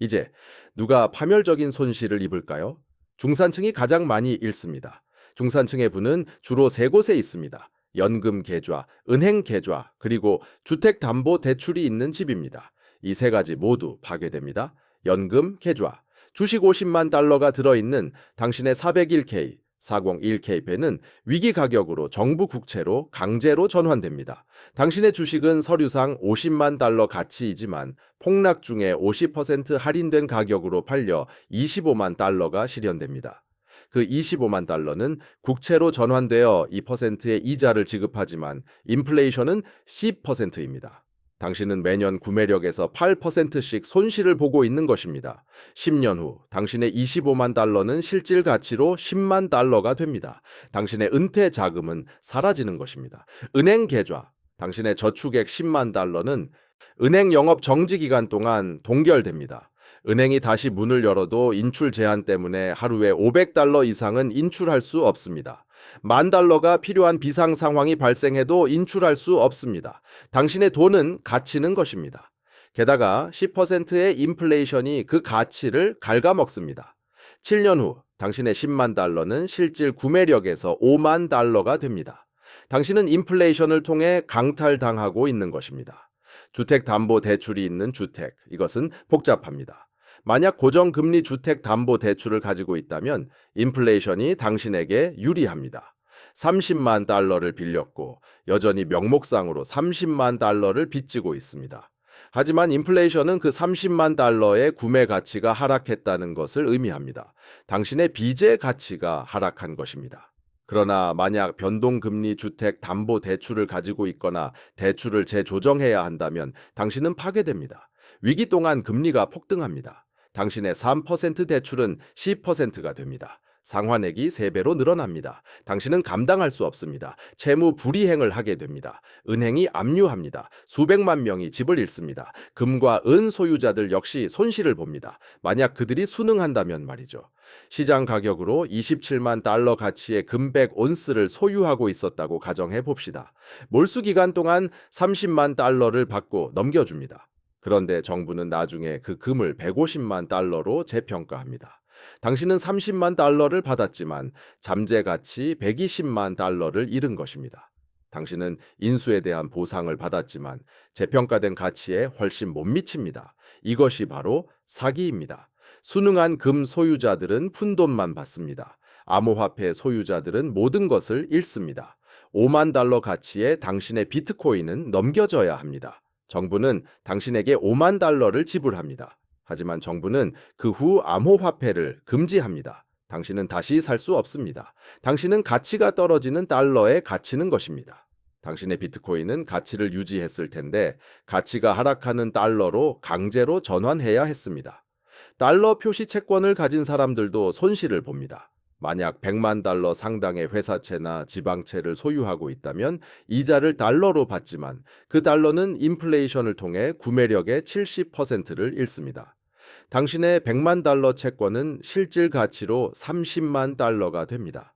이제 누가 파멸적인 손실을 입을까요? 중산층이 가장 많이 잃습니다. 중산층의 부는 주로 세 곳에 있습니다. 연금 계좌, 은행 계좌, 그리고 주택담보대출이 있는 집입니다. 이 세 가지 모두 파괴됩니다. 연금 계좌, 주식 50만 달러가 들어있는 당신의 401k, 401k배는 위기 가격으로 정부 국채로 강제로 전환됩니다. 당신의 주식은 서류상 50만 달러 가치이지만 폭락 중에 50% 할인된 가격으로 팔려 25만 달러가 실현됩니다. 그 25만 달러는 국채로 전환되어 2%의 이자를 지급하지만 인플레이션은 10%입니다. 당신은 매년 구매력에서 8%씩 손실을 보고 있는 것입니다. 10년 후 당신의 25만 달러는 실질 가치로 10만 달러가 됩니다. 당신의 은퇴 자금은 사라지는 것입니다. 은행 계좌, 당신의 저축액 10만 달러는 은행 영업 정지 기간 동안 동결됩니다. 은행이 다시 문을 열어도 인출 제한 때문에 하루에 500달러 이상은 인출할 수 없습니다. 10,000달러가 필요한 비상 상황이 발생해도 인출할 수 없습니다. 당신의 돈은 갇히는 것입니다. 게다가 10%의 인플레이션이 그 가치를 갉아먹습니다. 7년 후 당신의 10만 달러는 실질 구매력에서 5만 달러가 됩니다. 당신은 인플레이션을 통해 강탈당하고 있는 것입니다. 주택담보대출이 있는 주택, 이것은 복잡합니다. 만약 고정금리 주택담보대출을 가지고 있다면 인플레이션이 당신에게 유리합니다. 30만 달러를 빌렸고 여전히 명목상으로 30만 달러를 빚지고 있습니다. 하지만 인플레이션은 그 30만 달러의 구매 가치가 하락했다는 것을 의미합니다. 당신의 빚의 가치가 하락한 것입니다. 그러나 만약 변동금리 주택 담보 대출을 가지고 있거나 대출을 재조정해야 한다면 당신은 파괴됩니다. 위기 동안 금리가 폭등합니다. 당신의 3% 대출은 10%가 됩니다. 상환액이 3배로 늘어납니다. 당신은 감당할 수 없습니다. 채무 불이행을 하게 됩니다. 은행이 압류합니다. 수백만 명이 집을 잃습니다. 금과 은 소유자들 역시 손실을 봅니다. 만약 그들이 순응한다면 말이죠. 시장 가격으로 27만 달러 가치의 금백 온스를 소유하고 있었다고 가정해 봅시다. 몰수 기간 동안 30만 달러를 받고 넘겨줍니다. 그런데 정부는 나중에 그 금을 150만 달러로 재평가합니다. 당신은 30만 달러를 받았지만 잠재 가치 120만 달러를 잃은 것입니다. 당신은 인수에 대한 보상을 받았지만 재평가된 가치에 훨씬 못 미칩니다. 이것이 바로 사기입니다. 순응한 금 소유자들은 푼돈만 받습니다. 암호화폐 소유자들은 모든 것을 잃습니다. 5만 달러 가치의 당신의 비트코인은 넘겨줘야 합니다. 정부는 당신에게 5만 달러를 지불합니다. 하지만 정부는 그 후 암호화폐를 금지합니다. 당신은 다시 살 수 없습니다. 당신은 가치가 떨어지는 달러에 갇히는 것입니다. 당신의 비트코인은 가치를 유지했을 텐데 가치가 하락하는 달러로 강제로 전환해야 했습니다. 달러 표시 채권을 가진 사람들도 손실을 봅니다. 만약 100만 달러 상당의 회사채나 지방채를 소유하고 있다면 이자를 달러로 받지만 그 달러는 인플레이션을 통해 구매력의 70%를 잃습니다. 당신의 100만 달러 채권은 실질 가치로 30만 달러가 됩니다.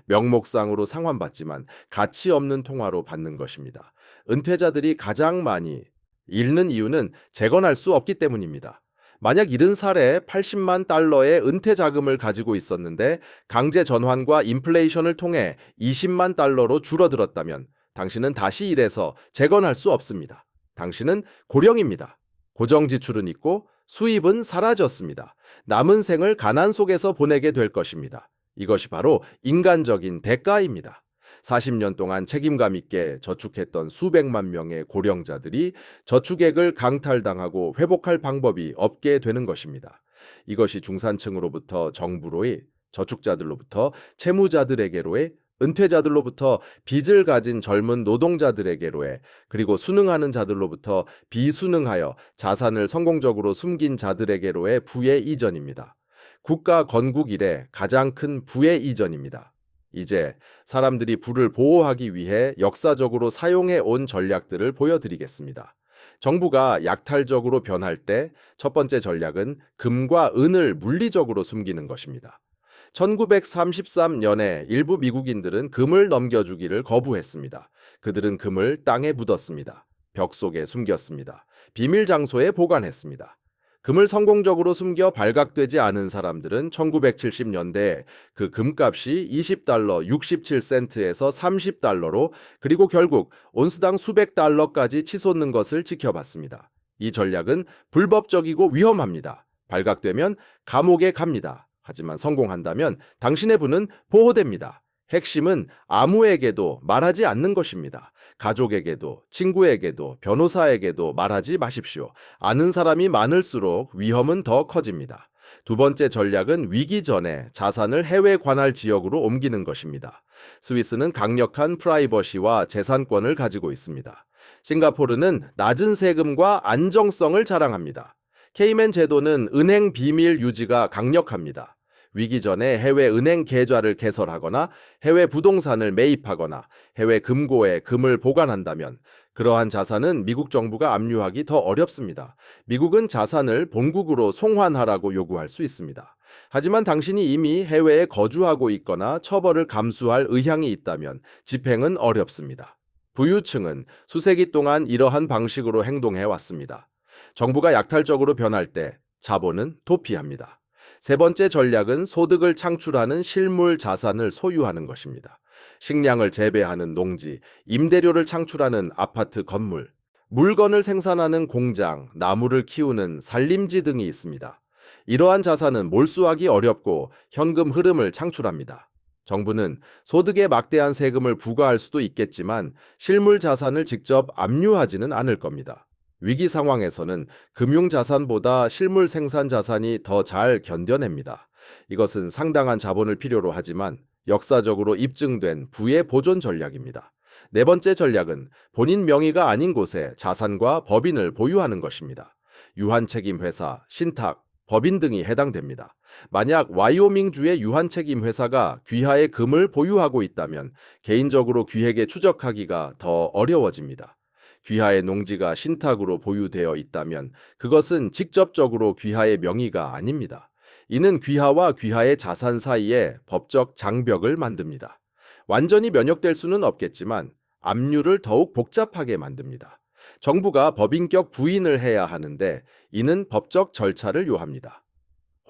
명목상으로 상환받지만 가치 없는 통화로 받는 것입니다. 은퇴자들이 가장 많이 잃는 이유는 재건할 수 없기 때문입니다. 만약 70살에 80만 달러의 은퇴 자금을 가지고 있었는데 강제 전환과 인플레이션을 통해 20만 달러로 줄어들었다면 당신은 다시 일해서 재건할 수 없습니다. 당신은 고령입니다. 고정 지출은 있고 수입은 사라졌습니다. 남은 생을 가난 속에서 보내게 될 것입니다. 이것이 바로 인간적인 대가입니다. 40년 동안 책임감 있게 저축했던 수백만 명의 고령자들이 저축액을 강탈당하고 회복할 방법이 없게 되는 것입니다. 이것이 중산층으로부터 정부로의, 저축자들로부터 채무자들에게로의, 은퇴자들로부터 빚을 가진 젊은 노동자들에게로의, 그리고 순응하는 자들로부터 비순응하여 자산을 성공적으로 숨긴 자들에게로의 부의 이전입니다. 국가 건국 이래 가장 큰 부의 이전입니다. 이제 사람들이 부를 보호하기 위해 역사적으로 사용해 온 전략들을 보여드리겠습니다. 정부가 약탈적으로 변할 때 첫 번째 전략은 금과 은을 물리적으로 숨기는 것입니다. 1933년에 일부 미국인들은 금을 넘겨주기를 거부했습니다. 그들은 금을 땅에 묻었습니다. 벽 속에 숨겼습니다. 비밀 장소에 보관했습니다. 금을 성공적으로 숨겨 발각되지 않은 사람들은 1970년대에 그 금값이 20달러 67센트에서 30달러로 그리고 결국 온스당 수백 달러까지 치솟는 것을 지켜봤습니다. 이 전략은 불법적이고 위험합니다. 발각되면 감옥에 갑니다. 하지만 성공한다면 당신의 부는 보호됩니다. 핵심은 아무에게도 말하지 않는 것입니다. 가족에게도, 친구에게도, 변호사에게도 말하지 마십시오. 아는 사람이 많을수록 위험은 더 커집니다. 두 번째 전략은 위기 전에 자산을 해외 관할 지역으로 옮기는 것입니다. 스위스는 강력한 프라이버시와 재산권을 가지고 있습니다. 싱가포르는 낮은 세금과 안정성을 자랑합니다. 케이맨 제도는 은행 비밀 유지가 강력합니다. 위기 전에 해외 은행 계좌를 개설하거나 해외 부동산을 매입하거나 해외 금고에 금을 보관한다면 그러한 자산은 미국 정부가 압류하기 더 어렵습니다. 미국은 자산을 본국으로 송환하라고 요구할 수 있습니다. 하지만 당신이 이미 해외에 거주하고 있거나 처벌을 감수할 의향이 있다면 집행은 어렵습니다. 부유층은 수세기 동안 이러한 방식으로 행동해 왔습니다. 정부가 약탈적으로 변할 때 자본은 도피합니다. 세 번째 전략은 소득을 창출하는 실물 자산을 소유하는 것입니다. 식량을 재배하는 농지, 임대료를 창출하는 아파트 건물, 물건을 생산하는 공장, 나무를 키우는 산림지 등이 있습니다. 이러한 자산은 몰수하기 어렵고 현금 흐름을 창출합니다. 정부는 소득에 막대한 세금을 부과할 수도 있겠지만 실물 자산을 직접 압류하지는 않을 겁니다. 위기 상황에서는 금융자산보다 실물 생산 자산이 더 잘 견뎌냅니다. 이것은 상당한 자본을 필요로 하지만 역사적으로 입증된 부의 보존 전략입니다. 네 번째 전략은 본인 명의가 아닌 곳에 자산과 법인을 보유하는 것입니다. 유한책임회사, 신탁, 법인 등이 해당됩니다. 만약 와이오밍주의 유한책임회사가 귀하의 금을 보유하고 있다면 개인적으로 귀에게 추적하기가 더 어려워집니다. 귀하의 농지가 신탁으로 보유되어 있다면 그것은 직접적으로 귀하의 명의가 아닙니다. 이는 귀하와 귀하의 자산 사이에 법적 장벽을 만듭니다. 완전히 면역될 수는 없겠지만 압류를 더욱 복잡하게 만듭니다. 정부가 법인격 부인을 해야 하는데 이는 법적 절차를 요합니다.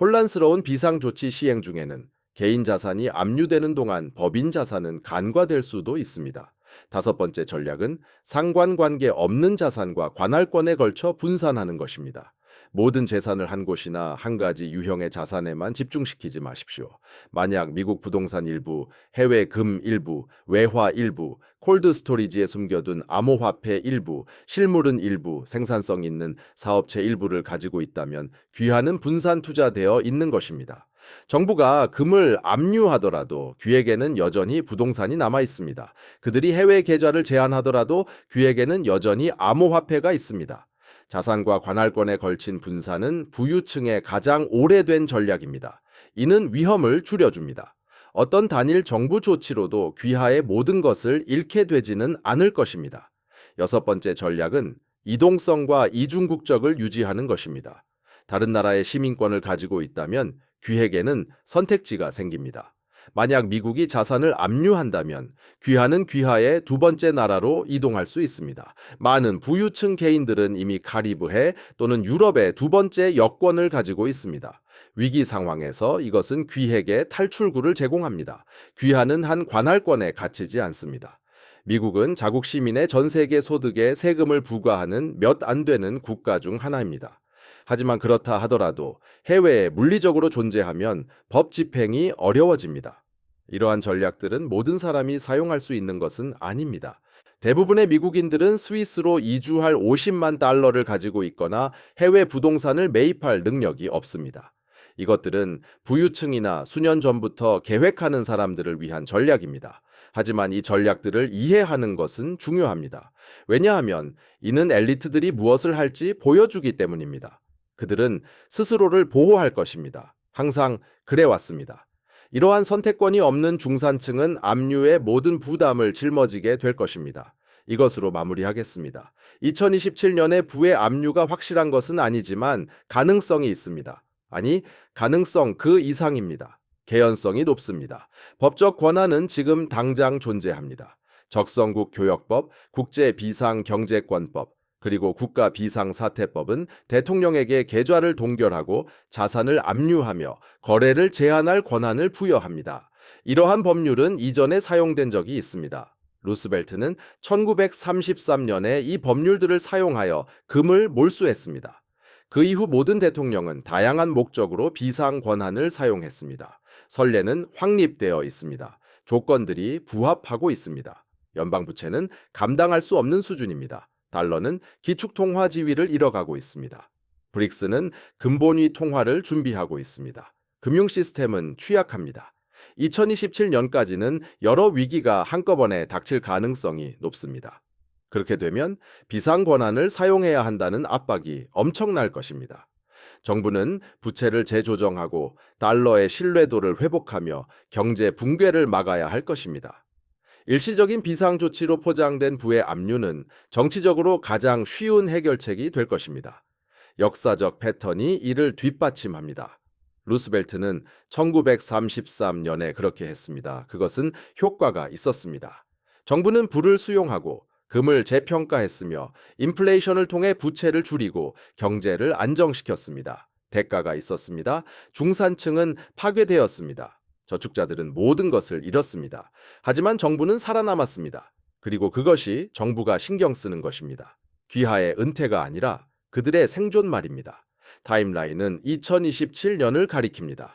혼란스러운 비상조치 시행 중에는 개인 자산이 압류되는 동안 법인 자산은 간과될 수도 있습니다. 다섯 번째 전략은 상관관계 없는 자산과 관할권에 걸쳐 분산하는 것입니다. 모든 재산을 한 곳이나 한 가지 유형의 자산에만 집중시키지 마십시오. 만약 미국 부동산 일부, 해외 금 일부, 외화 일부, 콜드 스토리지에 숨겨둔 암호화폐 일부, 실물은 일부, 생산성 있는 사업체 일부를 가지고 있다면 귀하는 분산 투자되어 있는 것입니다. 정부가 금을 압류하더라도 귀에게는 여전히 부동산이 남아 있습니다. 그들이 해외 계좌를 제한하더라도 귀에게는 여전히 암호화폐가 있습니다. 자산과 관할권에 걸친 분산은 부유층의 가장 오래된 전략입니다. 이는 위험을 줄여줍니다. 어떤 단일 정부 조치로도 귀하의 모든 것을 잃게 되지는 않을 것입니다. 여섯 번째 전략은 이동성과 이중국적을 유지하는 것입니다. 다른 나라의 시민권을 가지고 있다면 귀에게는 선택지가 생깁니다. 만약 미국이 자산을 압류한다면 귀하는 귀하의 두 번째 나라로 이동할 수 있습니다. 많은 부유층 개인들은 이미 카리브해 또는 유럽의 두 번째 여권을 가지고 있습니다. 위기 상황에서 이것은 귀에게 탈출구를 제공합니다. 귀하는 한 관할권에 갇히지 않습니다. 미국은 자국 시민의 전 세계 소득에 세금을 부과하는 몇 안 되는 국가 중 하나입니다. 하지만 그렇다 하더라도 해외에 물리적으로 존재하면 법 집행이 어려워집니다. 이러한 전략들은 모든 사람이 사용할 수 있는 것은 아닙니다. 대부분의 미국인들은 스위스로 이주할 50만 달러를 가지고 있거나 해외 부동산을 매입할 능력이 없습니다. 이것들은 부유층이나 수년 전부터 계획하는 사람들을 위한 전략입니다. 하지만 이 전략들을 이해하는 것은 중요합니다. 왜냐하면 이는 엘리트들이 무엇을 할지 보여주기 때문입니다. 그들은 스스로를 보호할 것입니다. 항상 그래왔습니다. 이러한 선택권이 없는 중산층은 압류의 모든 부담을 짊어지게 될 것입니다. 이것으로 마무리하겠습니다. 2027년에 부의 압류가 확실한 것은 아니지만 가능성이 있습니다. 아니, 가능성 그 이상입니다. 개연성이 높습니다. 법적 권한은 지금 당장 존재합니다. 적성국 교역법, 국제비상경제권법, 그리고 국가비상사태법은 대통령에게 계좌를 동결하고 자산을 압류하며 거래를 제한할 권한을 부여합니다. 이러한 법률은 이전에 사용된 적이 있습니다. 루스벨트는 1933년에 이 법률들을 사용하여 금을 몰수했습니다. 그 이후 모든 대통령은 다양한 목적으로 비상 권한을 사용했습니다. 선례는 확립되어 있습니다. 조건들이 부합하고 있습니다. 연방부채는 감당할 수 없는 수준입니다. 달러는 기축통화 지위를 잃어가고 있습니다. 브릭스는 근본위 통화를 준비하고 있습니다. 금융 시스템은 취약합니다. 2027년까지는 여러 위기가 한꺼번에 닥칠 가능성이 높습니다. 그렇게 되면 비상 권한을 사용해야 한다는 압박이 엄청날 것입니다. 정부는 부채를 재조정하고 달러의 신뢰도를 회복하며 경제 붕괴를 막아야 할 것입니다. 일시적인 비상조치로 포장된 부의 압류는 정치적으로 가장 쉬운 해결책이 될 것입니다. 역사적 패턴이 이를 뒷받침합니다. 루스벨트는 1933년에 그렇게 했습니다. 그것은 효과가 있었습니다. 정부는 부를 수용하고 금을 재평가했으며 인플레이션을 통해 부채를 줄이고 경제를 안정시켰습니다. 대가가 있었습니다. 중산층은 파괴되었습니다. 저축자들은 모든 것을 잃었습니다. 하지만 정부는 살아남았습니다. 그리고 그것이 정부가 신경 쓰는 것입니다. 귀하의 은퇴가 아니라 그들의 생존 말입니다. 타임라인은 2027년을 가리킵니다.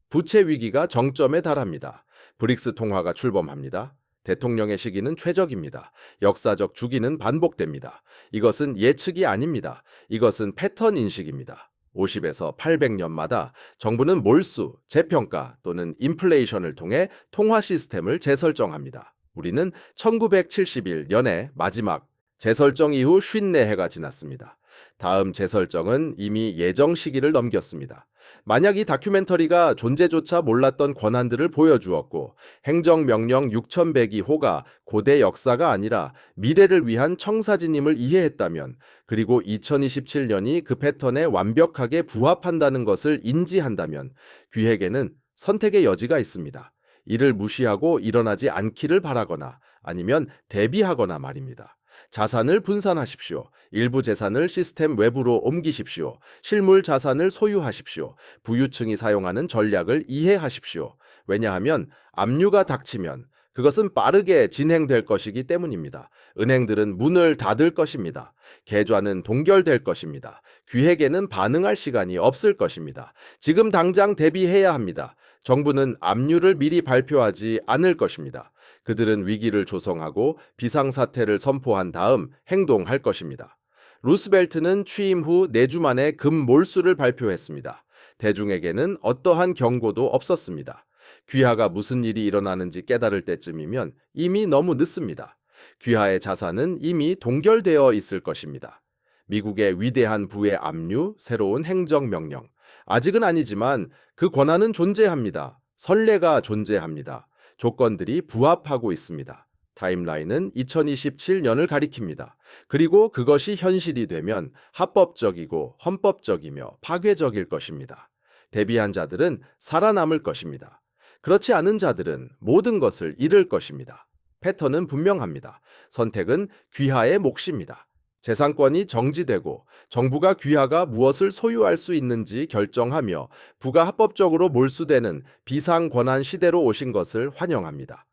부채 위기가 정점에 달합니다. 브릭스 통화가 출범합니다. 대통령의 시기는 최적입니다. 역사적 주기는 반복됩니다. 이것은 예측이 아닙니다. 이것은 패턴 인식입니다. 50에서 800년마다 정부는 몰수, 재평가 또는 인플레이션을 통해 통화 시스템을 재설정합니다. 우리는 1971년에 마지막 재설정 이후 54해가 지났습니다. 다음 재설정은 이미 예정 시기를 넘겼습니다. 만약 이 다큐멘터리가 존재조차 몰랐던 권한들을 보여주었고 행정명령 6102호가 고대 역사가 아니라 미래를 위한 청사진임을 이해했다면, 그리고 2027년이 그 패턴에 완벽하게 부합한다는 것을 인지한다면 귀에게는 선택의 여지가 있습니다. 이를 무시하고 일어나지 않기를 바라거나 아니면 대비하거나 말입니다. 자산을 분산하십시오. 일부 재산을 시스템 외부로 옮기십시오. 실물 자산을 소유하십시오. 부유층이 사용하는 전략을 이해하십시오. 왜냐하면 압류가 닥치면 그것은 빠르게 진행될 것이기 때문입니다. 은행들은 문을 닫을 것입니다. 계좌는 동결될 것입니다. 귀에게는 반응할 시간이 없을 것입니다. 지금 당장 대비해야 합니다. 정부는 압류를 미리 발표하지 않을 것입니다. 그들은 위기를 조성하고 비상사태를 선포한 다음 행동할 것입니다. 루스벨트는 취임 후 4주 만에 금 몰수를 발표했습니다. 대중에게는 어떠한 경고도 없었습니다. 귀하가 무슨 일이 일어나는지 깨달을 때쯤이면 이미 너무 늦습니다. 귀하의 자산은 이미 동결되어 있을 것입니다. 미국의 위대한 부의 압류, 새로운 행정명령. 아직은 아니지만 그 권한은 존재합니다. 선례가 존재합니다. 조건들이 부합하고 있습니다. 타임라인은 2027년을 가리킵니다. 그리고 그것이 현실이 되면 합법적이고 헌법적이며 파괴적일 것입니다. 대비한 자들은 살아남을 것입니다. 그렇지 않은 자들은 모든 것을 잃을 것입니다. 패턴은 분명합니다. 선택은 귀하의 몫입니다. 재산권이 정지되고 정부가 귀하가 무엇을 소유할 수 있는지 결정하며 부가 합법적으로 몰수되는 비상권한 시대로 오신 것을 환영합니다.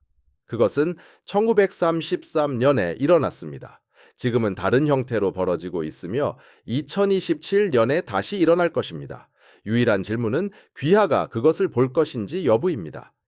그것은 1933년에 일어났습니다. 지금은 다른 형태로 벌어지고 있으며 2027년에 다시 일어날 것입니다. 유일한 질문은 귀하가 그것을 볼 것인지 여부입니다.